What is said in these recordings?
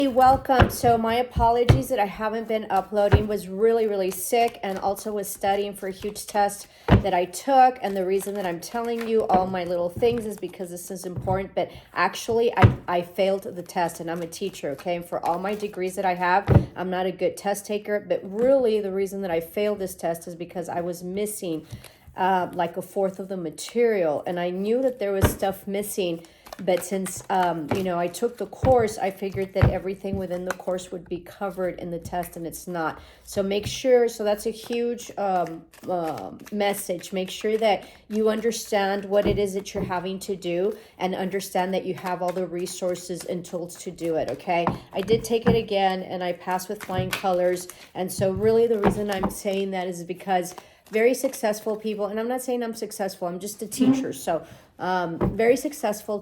Hey, welcome. So my apologies that I haven't been uploading. Was really sick and also was studying for a huge test that I took. And the reason that I'm telling you all my little things is because this is important. But actually, I failed the test, and I'm a teacher, okay? And for all my degrees that I have, I'm not a good test taker. But really, the reason that I failed this test is because I was missing like a fourth of the material. And I knew that there was stuff missing. But since, I took the course, I figured that everything within the course would be covered in the test, and it's not. So make sure, so that's a huge message. Make sure that you understand what it is that you're having to do and understand that you have all the resources and tools to do it, okay? I did take it again, and I passed with flying colors. And so really the reason I'm saying that is because very successful people, and I'm not saying I'm successful, I'm just a teacher. So very successful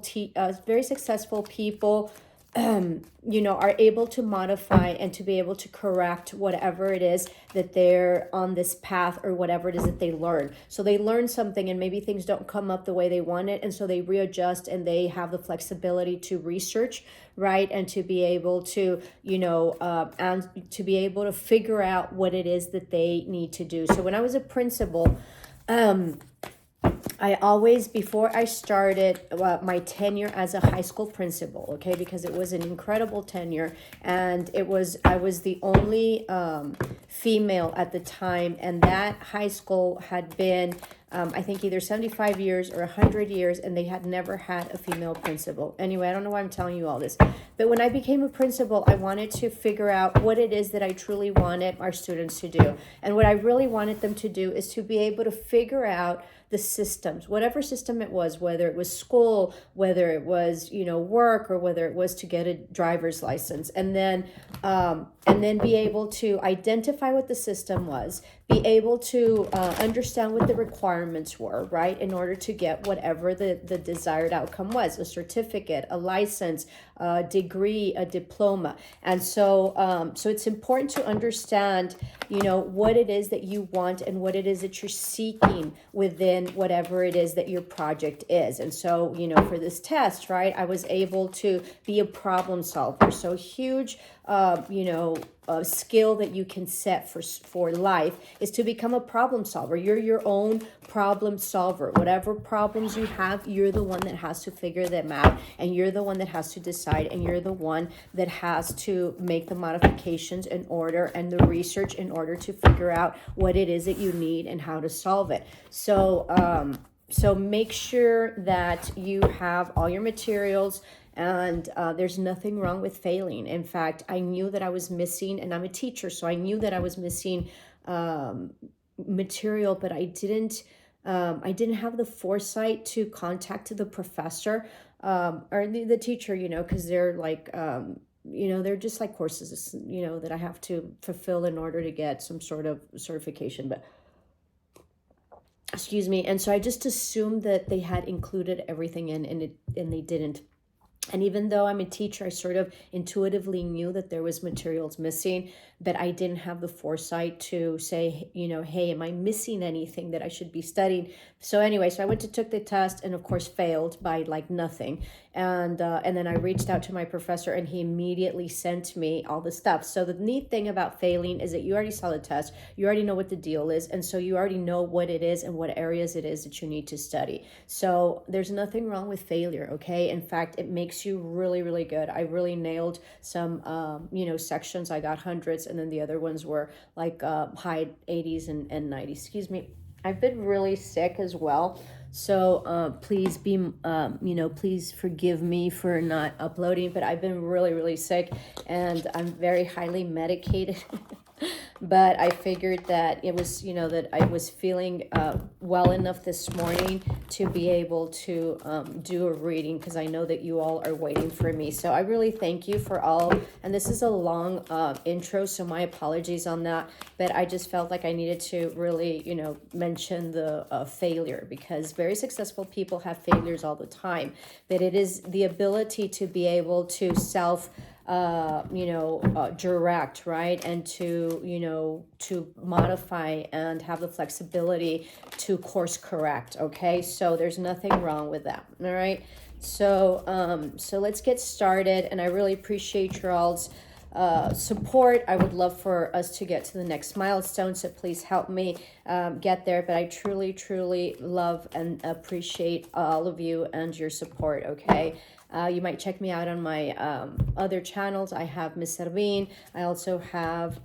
people are able to modify and to be able to correct whatever it is that they're on this path, or whatever it is that they learn. So they learn something and maybe things don't come up the way they want it, and so they readjust, and they have the flexibility to research, right? And to be able to and to be able to figure out what it is that they need to do. So when I was a principal, I always, before I started my tenure as a high school principal, okay, because it was an incredible tenure, and I was the only female at the time, and that high school had been, I think, either 75 years or 100 years, and they had never had a female principal. Anyway, I don't know why I'm telling you all this, but when I became a principal, I wanted to figure out what it is that I truly wanted our students to do. And what I really wanted them to do is to be able to figure out the systems, whatever system it was, whether it was school, whether it was, work, or whether it was to get a driver's license, and then be able to identify what the system was, be able to understand what the requirements were, right, in order to get whatever the desired outcome was, a certificate, a license, a degree, a diploma. And so it's important to understand, what it is that you want and what it is that you're seeking within whatever it is that your project is. And so, for this test, right, I was able to be a problem solver. So huge, skill that you can set for life is to become a problem solver. You're your own problem solver. Whatever problems you have, you're the one that has to figure them out, and you're the one that has to decide, and you're the one that has to make the modifications in order and the research in order to figure out what it is that you need and how to solve it. So make sure that you have all your materials, and there's nothing wrong with failing. In fact, I knew that I was missing, and I'm a teacher, so I knew that I was missing material, but I didn't have the foresight to contact the professor or the teacher, because they're like, they're just like courses, that I have to fulfill in order to get some sort of certification. But excuse me. And so I just assumed that they had included everything in, and they didn't. And even though I'm a teacher, I sort of intuitively knew that there was materials missing, but I didn't have the foresight to say, hey, am I missing anything that I should be studying? So anyway, so I went to took the test, and of course failed by like nothing. And then I reached out to my professor, and he immediately sent me all the stuff. So the neat thing about failing is that you already saw the test, you already know what the deal is, and so you already know what it is and what areas it is that you need to study. So there's nothing wrong with failure, okay? In fact, it makes you really good. I really nailed some sections. I got hundreds, and then the other ones were like high 80s and 90s. Excuse me. I've been really sick as well, so please please forgive me for not uploading, but I've been really sick, and I'm very highly medicated. But I figured that it was, that I was feeling well enough this morning to be able to do a reading, because I know that you all are waiting for me. So I really thank you for all, and this is a long intro, so my apologies on that, but I just felt like I needed to really, mention the failure, because very successful people have failures all the time, but it is the ability to be able to direct, right? And to modify and have the flexibility to course correct. Okay. So there's nothing wrong with that. All right. So let's get started, and I really appreciate your all's support. I would love for us to get to the next milestone, so please help me get there. But I truly, truly love and appreciate all of you and your support, okay? You might check me out on my other channels. I have Miss Servin. I also have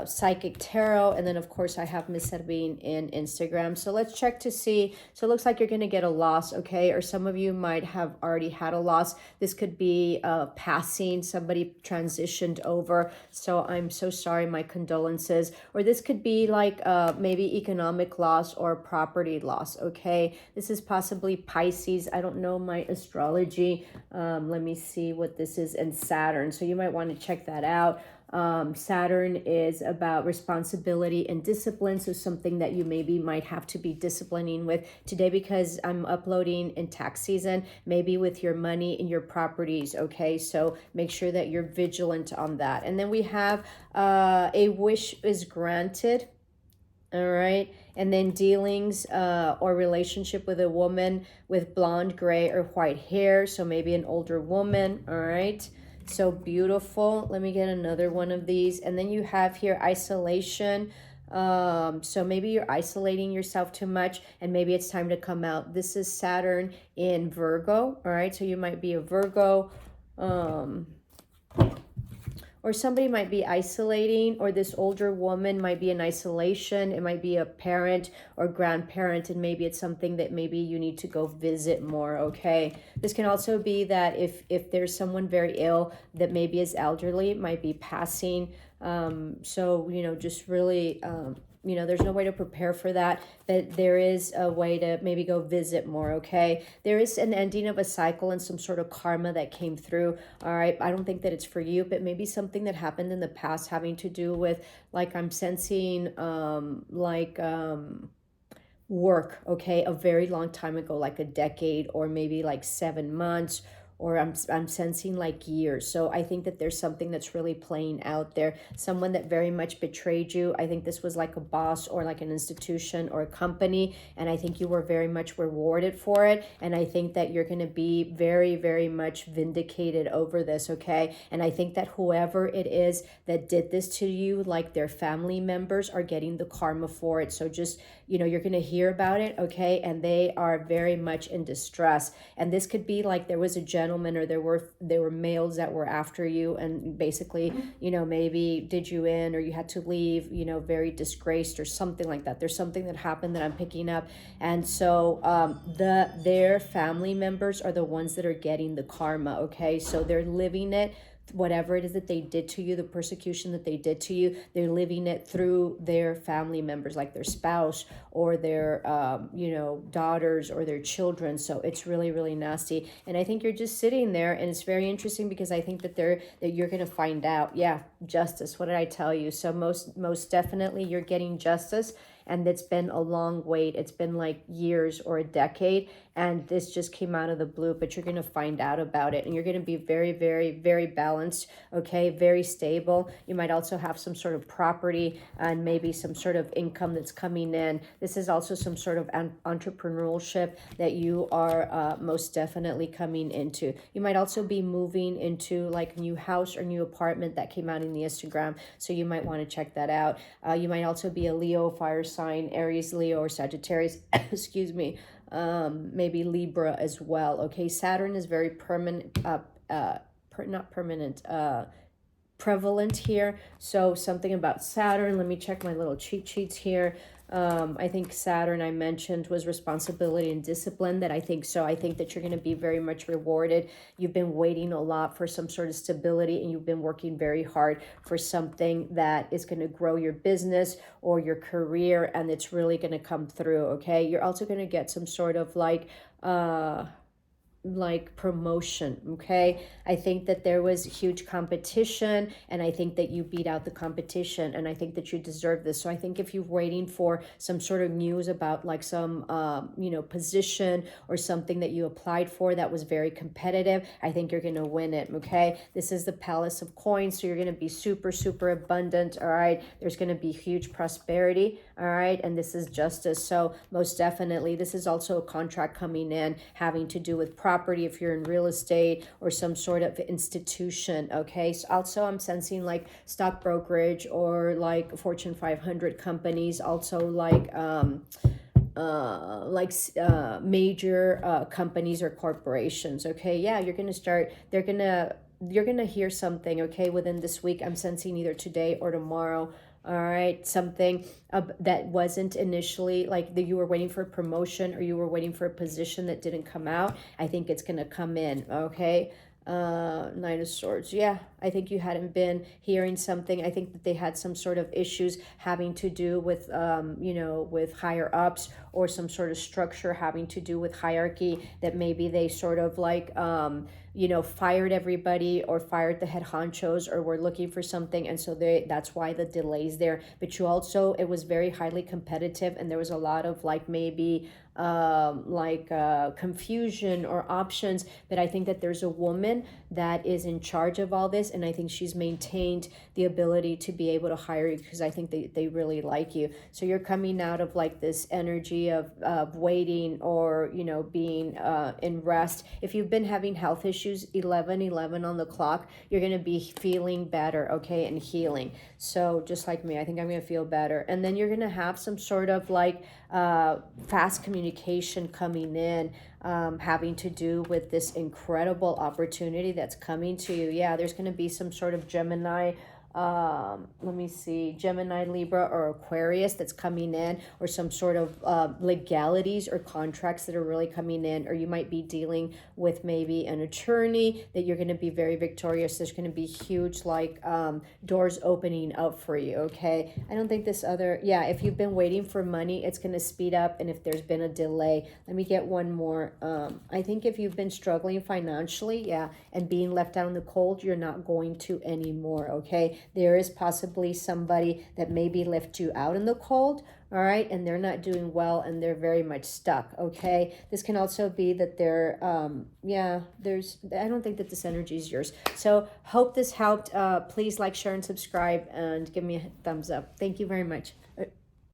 Psychic Tarot, and then of course I have Miss Servin in Instagram. So let's check to see. So it looks like you're going to get a loss, okay? Or some of you might have already had a loss. This could be passing, somebody transitioned over, so I'm so sorry, my condolences. Or this could be like maybe economic loss or property loss, okay? This is possibly Pisces. I don't know my astrology. Let me see what this is, and Saturn, so you might want to check that out. Saturn is about responsibility and discipline, so something that you maybe might have to be disciplining with today, because I'm uploading in tax season, maybe with your money and your properties, okay? So make sure that you're vigilant on that. And then we have a wish is granted. All right. And then dealings or relationship with a woman with blonde, gray, or white hair. So maybe an older woman. All right. So beautiful. Let me get another one of these. And then you have here isolation. So maybe you're isolating yourself too much, and maybe it's time to come out. This is Saturn in Virgo. All right. So you might be a Virgo. Or somebody might be isolating, or this older woman might be in isolation. It might be a parent or grandparent, and maybe it's something that maybe you need to go visit more, okay? This can also be that if there's someone very ill that maybe is elderly, it might be passing. So, just really... there's no way to prepare for that, but there is a way to maybe go visit more, okay? There is an ending of a cycle and some sort of karma that came through, all right? I don't think that it's for you, but maybe something that happened in the past having to do with, like, I'm sensing, work, okay, a very long time ago, like a decade, or maybe like 7 months, or I'm sensing like years. So I think that there's something that's really playing out there. Someone that very much betrayed you. I think this was like a boss or like an institution or a company, and I think you were very much rewarded for it. And I think that you're going to be very, very much vindicated over this, okay? And I think that whoever it is that did this to you, like their family members, are getting the karma for it. So just, you're going to hear about it, okay? And they are very much in distress. And this could be like there was a gentleman, or there were males that were after you, and basically, maybe did you in, or you had to leave, very disgraced or something like that. There's something that happened that I'm picking up. And so their family members are the ones that are getting the karma, okay? So they're living it. Whatever it is that they did to you, the persecution that they did to you, they're living it through their family members, like their spouse or their, daughters or their children. So it's really, really nasty. And I think you're just sitting there, and it's very interesting because I think that you're going to find out. Yeah, justice. What did I tell you? So most definitely you're getting justice. And it's been a long wait. It's been like years or a decade, and this just came out of the blue, but you're going to find out about it, and you're going to be very, very, very balanced, okay, very stable. You might also have some sort of property and maybe some sort of income that's coming in. This is also some sort of entrepreneurship that you are most definitely coming into. You might also be moving into like a new house or new apartment that came out in the Instagram, so you might want to check that out. You might also be a Leo, fire sign, Aries, Leo, or Sagittarius, excuse me, maybe Libra as well, okay? Saturn is very permanent, not permanent, prevalent here. So something about Saturn, let me check my little cheat sheets here. I think Saturn, I mentioned, was responsibility and discipline. I think that you're going to be very much rewarded. You've been waiting a lot for some sort of stability, and you've been working very hard for something that is going to grow your business or your career, and it's really going to come through, okay? You're also going to get some sort of like like promotion, okay? I think that there was huge competition, and I think that you beat out the competition, and I think that you deserve this. So I think if you're waiting for some sort of news about like some position or something that you applied for that was very competitive, I think you're gonna win it, okay? This is the Palace of Coins, so you're gonna be super, super abundant, all right? There's gonna be huge prosperity, all right? And this is justice. So most definitely, this is also a contract coming in having to do with property if you're in real estate or some sort of institution, okay? So also I'm sensing like stock brokerage or like Fortune 500 companies, also like major companies or corporations, okay? Yeah, you're gonna hear something, okay, within this week. I'm sensing either today or tomorrow, all right? Something that wasn't initially like that you were waiting for a promotion or you were waiting for a position that didn't come out. I think it's gonna come in, okay? Nine of Swords. Yeah, I think you hadn't been hearing something. I think that they had some sort of issues having to do with with higher ups or some sort of structure having to do with hierarchy, that maybe they sort of like fired everybody or fired the head honchos or were looking for something, and so that's why the delays there. But you also, it was very highly competitive, and there was a lot of like maybe confusion or options. But I think that there's a woman that is in charge of all this, and I think she's maintained the ability to be able to hire you because I think they really like you. So you're coming out of like this energy of waiting or being in rest. If you've been having health issues, 11:11 on the clock, you're going to be feeling better, okay, and healing. So just like me, I think I'm going to feel better. And then you're going to have some sort of like fast communication coming in, having to do with this incredible opportunity that's coming to you. Yeah, there's going to be some sort of Gemini, let me see, Gemini, Libra, or Aquarius that's coming in, or some sort of legalities or contracts that are really coming in, or you might be dealing with maybe an attorney that you're going to be very victorious. There's going to be huge like doors opening up for you, okay? I don't think this other, yeah, if you've been waiting for money, it's going to speed up, and if there's been a delay, let me get one more. I think if you've been struggling financially, yeah, and being left out in the cold, you're not going to anymore, okay? There is possibly somebody that maybe left you out in the cold, all right, and they're not doing well and they're very much stuck, okay? This can also be that they're, I don't think that this energy is yours. So hope this helped. Please like, share, and subscribe, and give me a thumbs up. Thank you very much.